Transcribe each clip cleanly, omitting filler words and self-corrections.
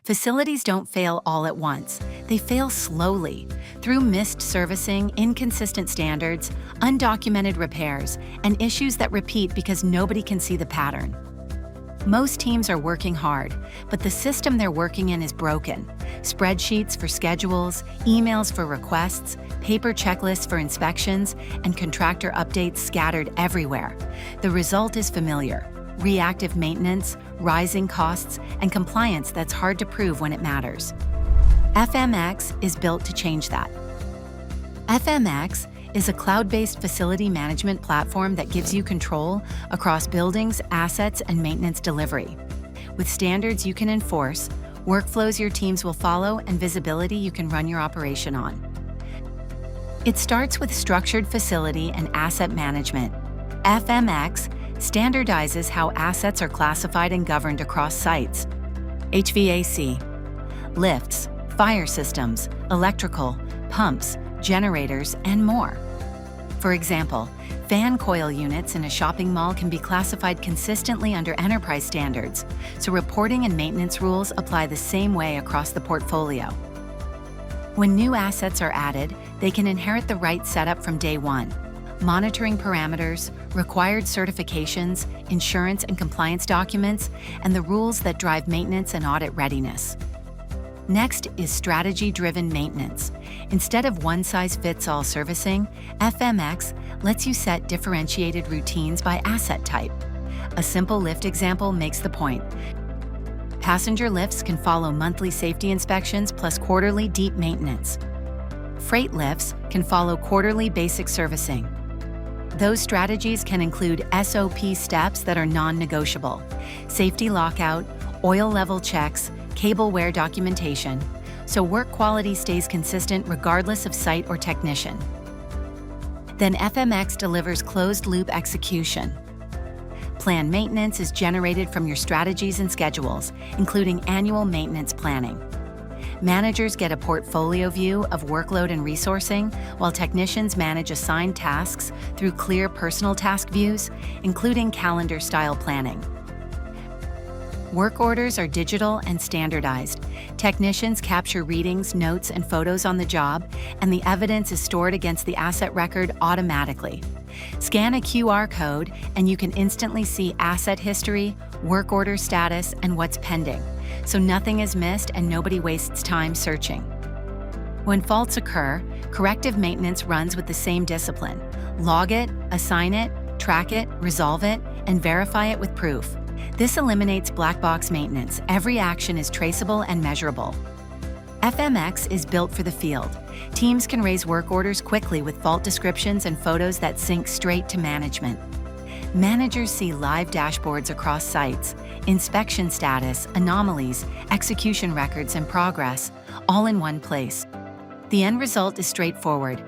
Facilities don't fail all at once. They fail slowly through missed servicing, inconsistent standards, undocumented repairs, and issues that repeat because nobody can see the pattern. Most teams are working hard, but the system they're working in is broken. Spreadsheets for schedules, emails for requests, paper checklists for inspections, and contractor updates scattered everywhere. The result is familiar: reactive maintenance, rising costs, and compliance that's hard to prove when it matters. FMX is built to change that. FMX is a cloud-based facility management platform that gives you control across buildings, assets, and maintenance delivery. With standards you can enforce, workflows your teams will follow, and visibility you can run your operation on. It starts with structured facility and asset management. FMX standardizes how assets are classified and governed across sites. HVAC, lifts, fire systems, electrical, pumps, generators, and more. For example, fan coil units in a shopping mall can be classified consistently under enterprise standards, so reporting and maintenance rules apply the same way across the portfolio. When new assets are added, they can inherit the right setup from day one: monitoring parameters, required certifications, insurance and compliance documents, and the rules that drive maintenance and audit readiness. Next is strategy-driven maintenance. Instead of one-size-fits-all servicing, FMX lets you set differentiated routines by asset type. A simple lift example makes the point. Passenger lifts can follow monthly safety inspections plus quarterly deep maintenance. Freight lifts can follow quarterly basic servicing. Those strategies can include SOP steps that are non-negotiable: safety lockout, oil level checks, cable wear documentation, so work quality stays consistent regardless of site or technician. Then FMX delivers closed-loop execution. Planned maintenance is generated from your strategies and schedules, including annual maintenance planning. Managers get a portfolio view of workload and resourcing, while technicians manage assigned tasks through clear personal task views, including calendar-style planning. Work orders are digital and standardized. Technicians capture readings, notes, and photos on the job, and the evidence is stored against the asset record automatically. Scan a QR code, and you can instantly see asset history, work order status, and what's pending, so nothing is missed and nobody wastes time searching. When faults occur, corrective maintenance runs with the same discipline: log it, assign it, track it, resolve it, and verify it with proof. This eliminates black box maintenance. Every action is traceable and measurable. FMX is built for the field. Teams can raise work orders quickly with fault descriptions and photos that sync straight to management. Managers see live dashboards across sites, inspection status, anomalies, execution records, and progress, all in one place. The end result is straightforward: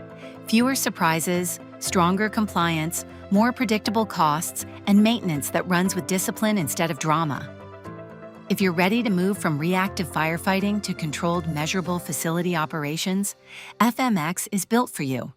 fewer surprises, stronger compliance, more predictable costs, and maintenance that runs with discipline instead of drama. If you're ready to move from reactive firefighting to controlled, measurable facility operations, FMX is built for you.